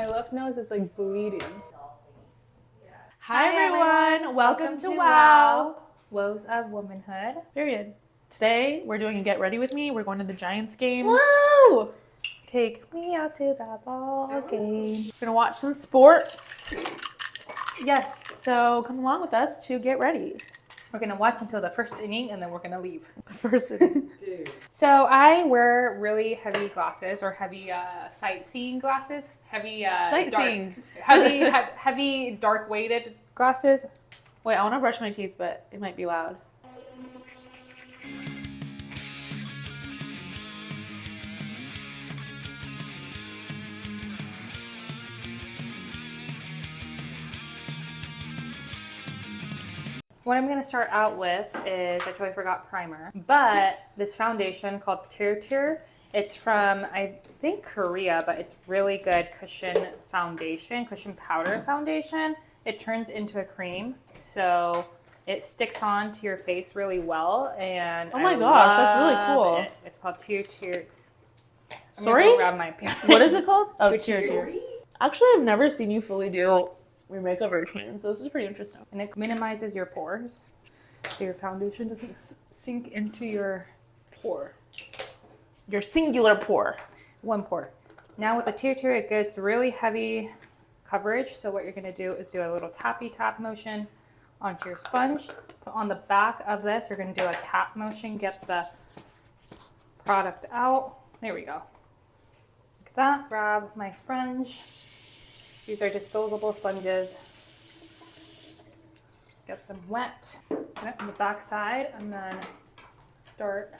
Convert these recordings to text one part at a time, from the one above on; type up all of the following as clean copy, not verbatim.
My left nose is like bleeding. Hi everyone. Welcome to WOW. Woes of Womanhood. Period. Today we're doing a get ready with me. We're going to the Giants game. Whoa! Take me out to that ball game. We're gonna watch some sports. Yes. So come along with us to get ready. We're gonna watch until the first inning and then we're gonna leave. First inning. So I wear really heavy glasses or heavy sightseeing glasses. Heavy Sightseeing. Heavy dark weighted glasses. Wait, I want to brush my teeth, but it might be loud. What I'm going to start out with is, I totally forgot primer, but this foundation called Tear. It's from, I think, Korea, but it's really good cushion powder foundation. It turns into a cream, so it sticks on to your face really well. And oh my gosh, that's really cool. It's called Tear. Sorry? Go grab my pen. What is it called? Oh, Tear. Actually, I've never seen you fully do your makeup routine, so this is pretty interesting. And it minimizes your pores, so your foundation doesn't sink into your pore. Your singular pore. One pore. Now with the Tear, it gets really heavy coverage. So what you're going to do is do a little tappy tap motion onto your sponge. On the back of this, you're going to do a tap motion, get the product out. There we go. Like that. Grab my sponge. These are disposable sponges. Get them wet. Get it on the back side and then start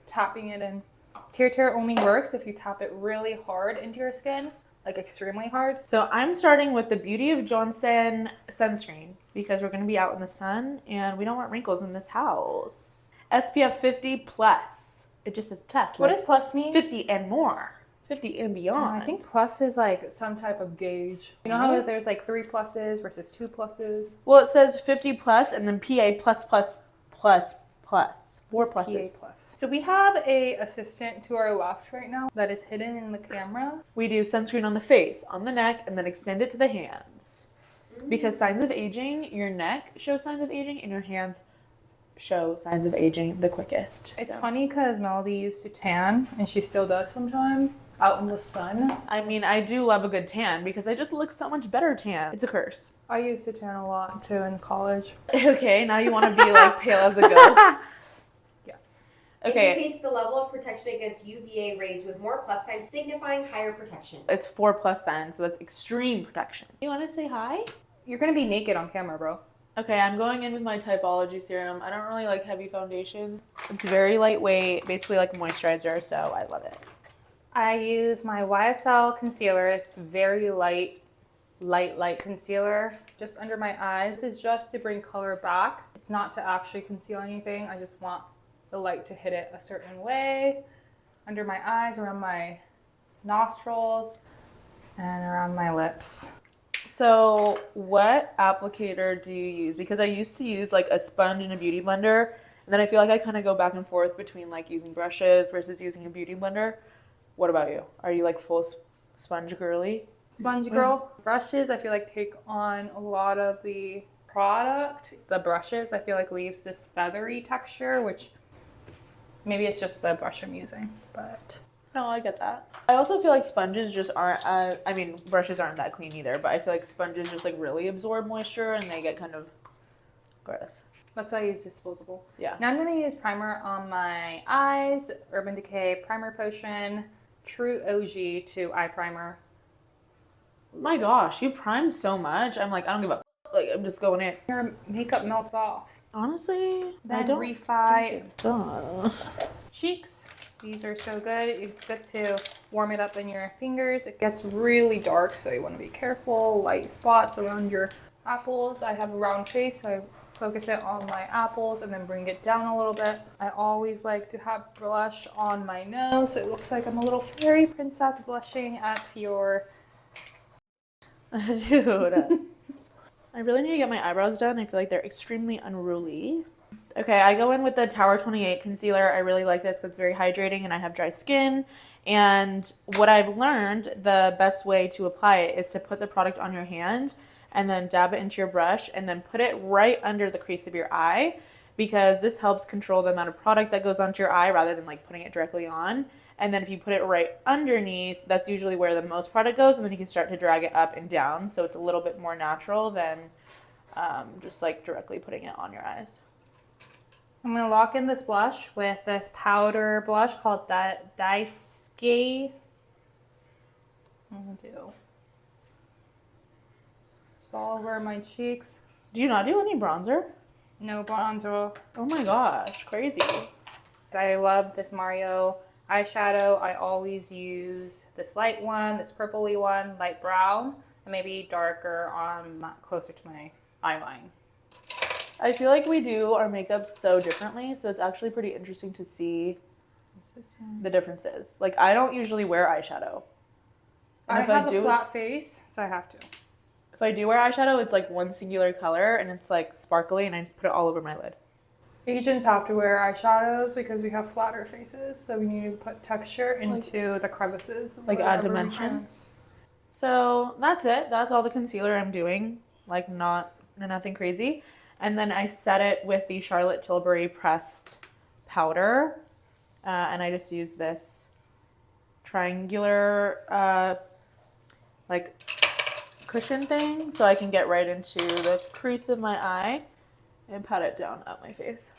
tapping it in. Tear only works if you tap it really hard into your skin, like extremely hard. So I'm starting with the Beauty of Johnson sunscreen because we're going to be out in the sun and we don't want wrinkles in this house. SPF 50 plus. It just says plus. What does plus mean? 50 and more. 50 and beyond. I think plus is like some type of gauge. You know how there's like 3 pluses versus 2 pluses? Well, it says 50 plus and then PA plus plus plus plus. 4 pluses. PA plus. So we have a assistant to our left right now that is hidden in the camera. We do sunscreen on the face, on the neck, and then extend it to the hands. Because signs of aging, your neck shows signs of aging and your hands show signs of aging the quickest. It's funny because Melody used to tan, and she still does sometimes, out in the sun. I mean, I do love a good tan because I just look so much better tan. It's a curse. I used to tan a lot too in college. Okay, now you want to be like pale as a ghost. Yes. Okay. Indicates the level of protection against UVA rays with more plus signs signifying higher protection. It's 4 plus signs, so that's extreme protection. You want to say hi? You're going to be naked on camera, bro. Okay, I'm going in with my Typology serum. I don't really like heavy foundation. It's very lightweight, basically like a moisturizer, so I love it. I use my YSL concealer. It's very light concealer just under my eyes. This is just to bring color back. It's not to actually conceal anything. I just want the light to hit it a certain way. Under my eyes, around my nostrils, and around my lips. So what applicator do you use? Because I used to use like a sponge and a beauty blender, and then I feel like I kind of go back and forth between like using brushes versus using a beauty blender. What about you? Are you like full sponge girly? Sponge girl. Brushes, I feel like take on a lot of the product. The brushes, I feel like leaves this feathery texture, which maybe it's just the brush I'm using, but... No, I get that. I also feel like sponges just aren't, I mean, brushes aren't that clean either, but I feel like sponges just like really absorb moisture and they get kind of gross. That's why I use disposable. Yeah. Now I'm going to use primer on my eyes. Urban Decay Primer Potion, True OG to eye primer. My gosh, you prime so much. I'm like, I don't give a like, I'm just going in. Your makeup melts off. Honestly, Then I don't Refi does. Cheeks. These are so good. It's good to warm it up in your fingers. It gets really dark, so you want to be careful. Light spots around your apples. I have a round face, so I focus it on my apples and then bring it down a little bit. I always like to have blush on my nose, so it looks like I'm a little fairy princess blushing at your... Dude. I really need to get my eyebrows done. I feel like they're extremely unruly. Okay, I go in with the Tower 28 concealer. I really like this because it's very hydrating and I have dry skin. And what I've learned, the best way to apply it is to put the product on your hand and then dab it into your brush and then put it right under the crease of your eye, because this helps control the amount of product that goes onto your eye rather than like putting it directly on. And then if you put it right underneath, that's usually where the most product goes, and then you can start to drag it up and down. So it's a little bit more natural than just like directly putting it on your eyes. I'm going to lock in this blush with this powder blush called Daisuke. I'm going to do it's all over my cheeks. Do you not do any bronzer? No bronzer. Oh my gosh, crazy. I love this Mario eyeshadow. I always use this light one, this purpley one, light brown, and maybe darker on closer to my eye line. I feel like we do our makeup so differently, so it's actually pretty interesting to see the differences. Like, I don't usually wear eyeshadow. And I if have I do, a flat face, so I have to. if I do wear eyeshadow, it's like one singular color and it's like sparkly, and I just put it all over my lid. Asians have to wear eyeshadows because we have flatter faces, so we need to put texture into the crevices. Like add wherever we dimension. can. So that's it. That's all the concealer I'm doing. Like nothing crazy. And then I set it with the Charlotte Tilbury pressed powder. And I just use this triangular like cushion thing so I can get right into the crease of my eye and pat it down up my face.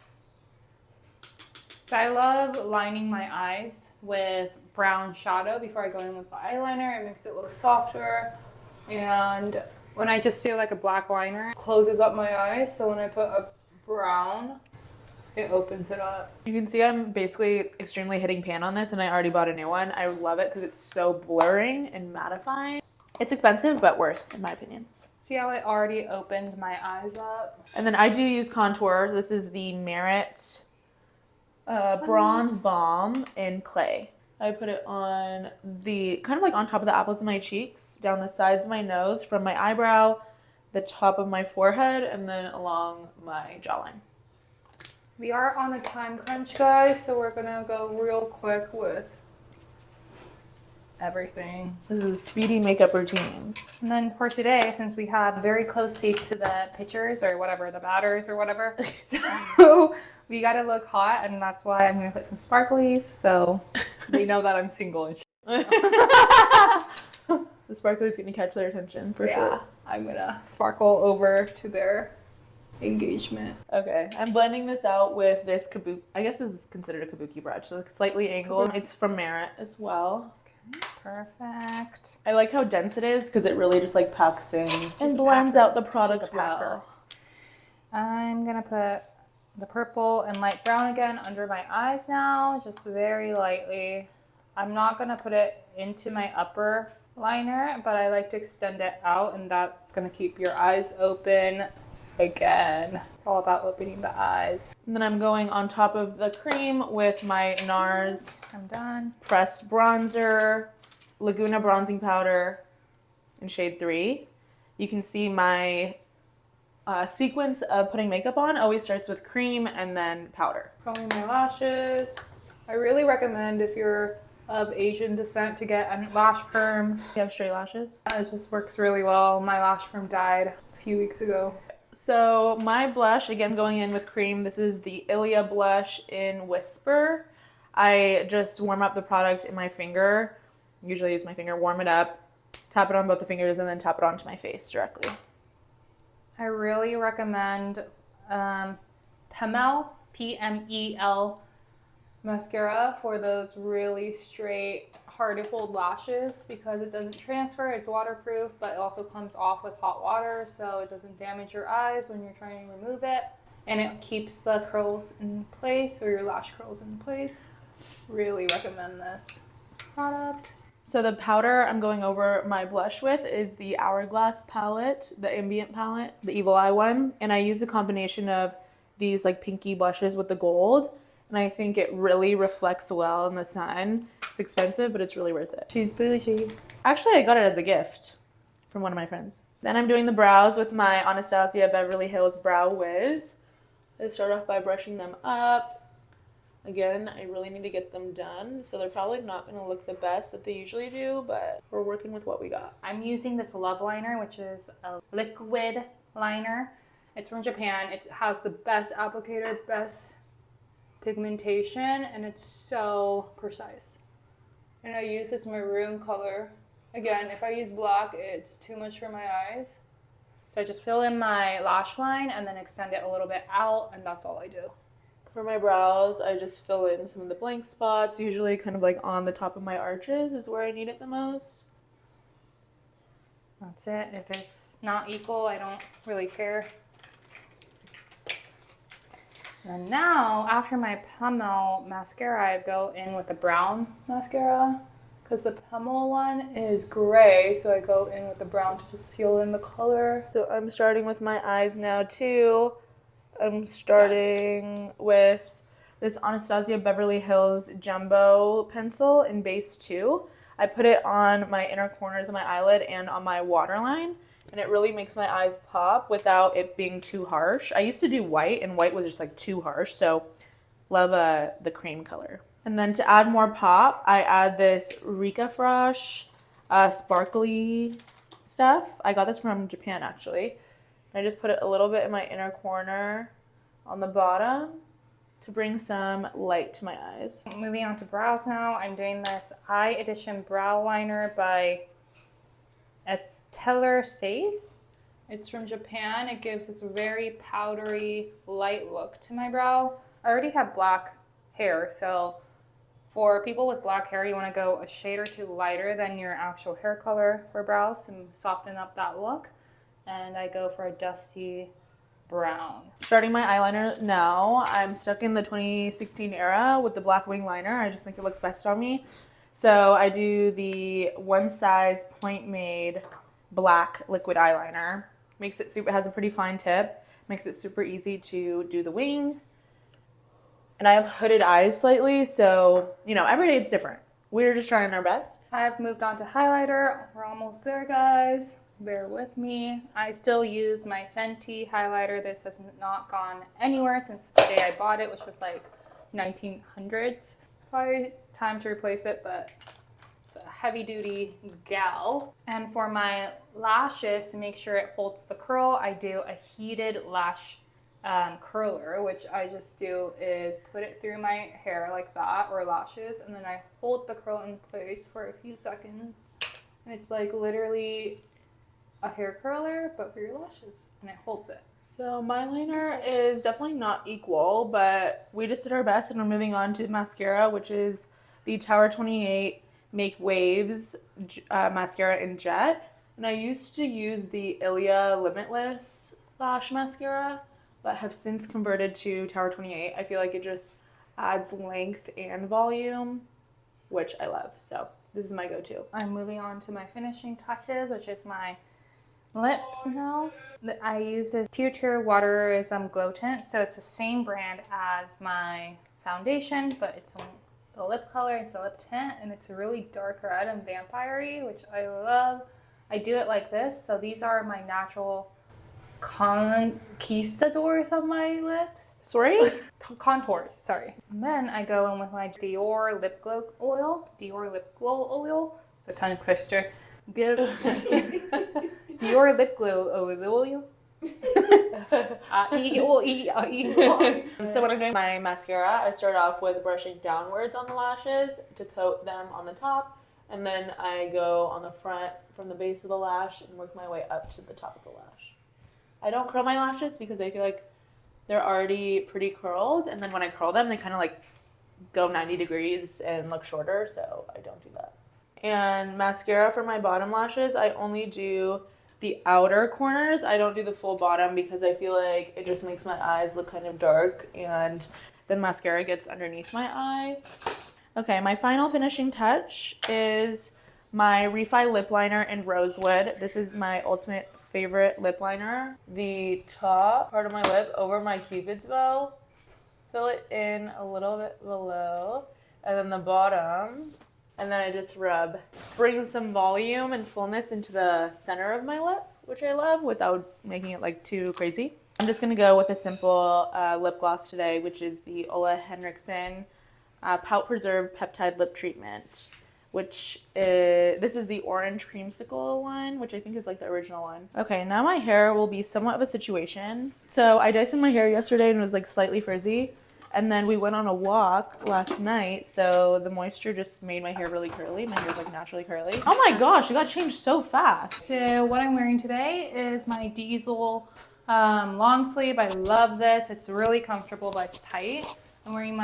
So I love lining my eyes with brown shadow before I go in with the eyeliner. It makes it look softer. And when I just do like a black liner, it closes up my eyes. So when I put a brown, it opens it up. You can see I'm basically extremely hitting pan on this, and I already bought a new one. I love it because it's so blurring and mattifying. It's expensive, but worth, in my opinion. See how it already opened my eyes up? And then I do use contour. This is the Merit Bronze Balm in Clay. I put it on the, kind of like on top of the apples of my cheeks, down the sides of my nose, from my eyebrow, the top of my forehead, and then along my jawline. We are on a time crunch, guys, so we're gonna go real quick with everything. This is a speedy makeup routine. And then for today, since we have very close seats to the pitchers or whatever, the batters or whatever, so we gotta look hot, and that's why I'm gonna put some sparklies so they know that I'm single and The sparkle is gonna catch their attention for sure. I'm gonna sparkle over to their engagement. Okay, I'm blending this out with this kabuki. I guess this is considered a kabuki brush, so it's slightly angled. It's from Merit as well. Perfect. I like how dense it is because it really just like packs in and blends out the product She's a packer. well. I'm gonna put the purple and light brown again under my eyes now, just very lightly. I'm not gonna put it into my upper liner, but I like to extend it out, and that's gonna keep your eyes open again. It's all about opening the eyes. And then I'm going on top of the cream with my NARS I'm done. pressed bronzer, Laguna bronzing powder in shade 3. You can see my sequence of putting makeup on always starts with cream and then powder. Curling my lashes. I really recommend, if you're of Asian descent, to get a lash perm. You have straight lashes? It just works really well. My lash perm died a few weeks ago. So my blush, again going in with cream, this is the Ilia blush in Whisper. I just warm up the product in my finger. Usually use my finger, warm it up, tap it on both the fingers, and then tap it onto my face directly. I really recommend Pemel, P-M-E-L mascara for those really straight, hard to hold lashes, because it doesn't transfer, it's waterproof, but it also comes off with hot water, so it doesn't damage your eyes when you're trying to remove it, and it keeps the curls in place, or your lash curls in place. Really recommend this product. So the powder I'm going over my blush with is the Hourglass palette, the ambient palette, the Evil Eye one. And I use a combination of these like pinky blushes with the gold. And I think it really reflects well in the sun. It's expensive, but it's really worth it. She's bougie. Actually, I got it as a gift from one of my friends. Then I'm doing the brows with my Anastasia Beverly Hills Brow Wiz. I start off by brushing them up Again, I really need to get them done, so they're probably not going to look the best that they usually do, but we're working with what we got. I'm using this Love Liner, which is a liquid liner. It's from Japan. It has the best applicator, best pigmentation, and it's so precise. And I use this maroon color. Again, if I use black, it's too much for my eyes. So I just fill in my lash line and then extend it a little bit out, and that's all I do. For my brows, I just fill in some of the blank spots, usually kind of like on the top of my arches is where I need it the most. That's it. If it's not equal, I don't really care. And now, after my Pummel mascara, I go in with the brown mascara because the Pummel one is gray, so I go in with the brown to just seal in the color. So I'm starting with my eyes now too. I'm starting with this Anastasia Beverly Hills Jumbo pencil in base 2. I put it on my inner corners of my eyelid and on my waterline, and it really makes my eyes pop without it being too harsh. I used to do white, and white was just like too harsh, so love the cream color. And then to add more pop, I add this Rika Frosh sparkly stuff. I got this from Japan actually. I just put it a little bit in my inner corner on the bottom to bring some light to my eyes. Moving on to brows now, I'm doing this Eye Edition Brow Liner by Atelier Says. It's from Japan. It gives this very powdery, light look to my brow. I already have black hair, so for people with black hair, you want to go a shade or two lighter than your actual hair color for brows and soften up that look. And I go for a dusty brown. Starting my eyeliner now. I'm stuck in the 2016 era with the black wing liner. I just think it looks best on me. So I do the One Size Point Made black liquid eyeliner. Makes it super, has a pretty fine tip. Makes it super easy to do the wing. And I have hooded eyes slightly, so, you know, every day it's different. We're just trying our best. I've moved on to highlighter. We're almost there, guys. Bear with me. I still use my Fenty highlighter. This has not gone anywhere since the day I bought it, which was like 1900s. Probably time to replace it, but it's a heavy duty gal. And for my lashes, to make sure it holds the curl, I do a heated lash curler, which I just do is put it through my hair like that, or lashes, and then I hold the curl in place for a few seconds. And it's like literally a hair curler, but for your lashes, and it holds it. So my liner is definitely not equal, but we just did our best, and we're moving on to mascara, which is the Tower 28 Make Waves mascara in jet. And I used to use the Ilia Limitless lash mascara, but have since converted to Tower 28. I feel like it just adds length and volume, which I love. So this is my go-to. I'm moving on to my finishing touches, which is my lips now. I use this Tear Waterism Glow Tint, so it's the same brand as my foundation, but it's the lip color, it's a lip tint, and it's really dark red and vampire-y, which I love. I do it like this, so these are my natural conquistadors of my lips. Sorry? Contours, sorry. And then I go in with my Dior Lip Glow Oil. It's a tongue twister. Dior Lip Glow Oil. So when I'm doing my mascara, I start off with brushing downwards on the lashes to coat them on the top, and then I go on the front from the base of the lash and work my way up to the top of the lash. I don't curl my lashes because I feel like they're already pretty curled, and then when I curl them, they kind of like go 90 degrees and look shorter, so I don't do that. And mascara for my bottom lashes, I only do the outer corners. I don't do the full bottom because I feel like it just makes my eyes look kind of dark, and then mascara gets underneath my eye. Okay, my final finishing touch is my Refi lip liner in Rosewood. This is my ultimate favorite lip liner. The top part of my lip over my Cupid's bow, fill it in a little bit below, and then the bottom, and then I just rub. Bring some volume and fullness into the center of my lip, which I love, without making it like too crazy. I'm just gonna go with a simple lip gloss today, which is the Ole Henriksen Pout Preserve Peptide Lip Treatment, which this is the orange creamsicle one, which I think is like the original one. Okay, now my hair will be somewhat of a situation. So I diced my hair yesterday and it was like slightly frizzy. And then we went on a walk last night, so the moisture just made my hair really curly. My hair's like naturally curly. Oh my gosh, it got changed so fast. So what I'm wearing today is my Diesel long sleeve. I love this. It's really comfortable, but it's tight. I'm wearing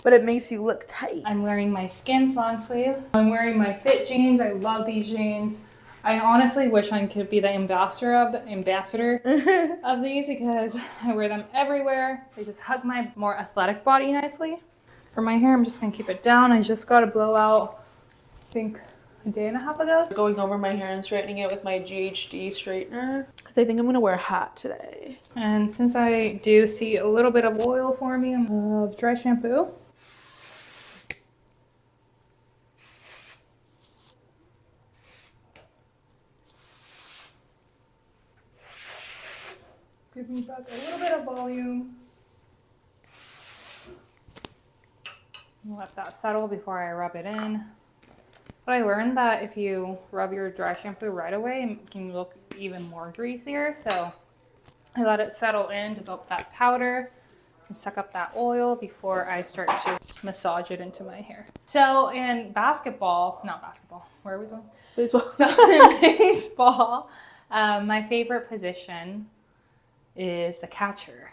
But it makes you look tight. I'm wearing my Skims long sleeve. I'm wearing my Fit jeans. I love these jeans. I honestly wish I could be the ambassador of these because I wear them everywhere. They just hug my more athletic body nicely. For my hair, I'm just gonna keep it down. I just got a blowout, I think a day and a half ago. Going over my hair and straightening it with my GHD straightener because I think I'm gonna wear a hat today. And since I do see a little bit of oil forming of dry shampoo, giving back a little bit of volume. Let that settle before I rub it in. But I learned that if you rub your dry shampoo right away, it can look even more greasier. So I let it settle in, develop that powder, and suck up that oil before I start to massage it into my hair. So in not basketball, where are we going? Baseball. So in baseball, my favorite position is the catcher.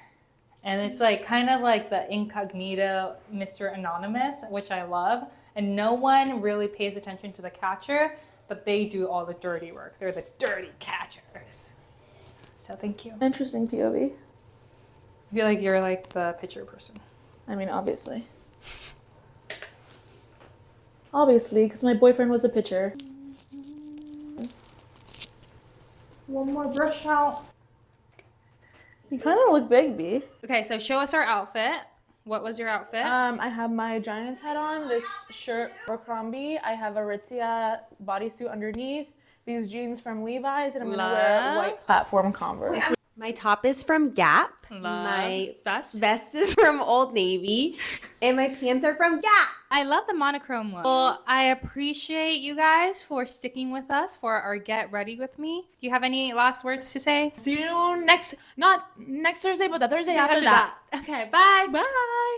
And it's like kind of like the incognito Mr. Anonymous, which I love. And no one really pays attention to the catcher, but they do all the dirty work. They're the dirty catchers. So thank you. Interesting POV. I feel like you're like the pitcher person. I mean, obviously. Obviously, because my boyfriend was a pitcher. One more brush out. You kind of look big, B. Okay, so show us our outfit. What was your outfit? I have my Giants hat on, this shirt for Crombie. I have a Aritzia bodysuit underneath, these jeans from Levi's, and I'm gonna wear white platform Converse. My top is from Gap. Love. My Vest? vest is from Old Navy. And my pants are from Gap. I love the monochrome look. Well, I appreciate you guys for sticking with us for our Get Ready With Me. Do you have any last words to say? See you not next Thursday, but the Thursday after that. Okay, bye. Bye.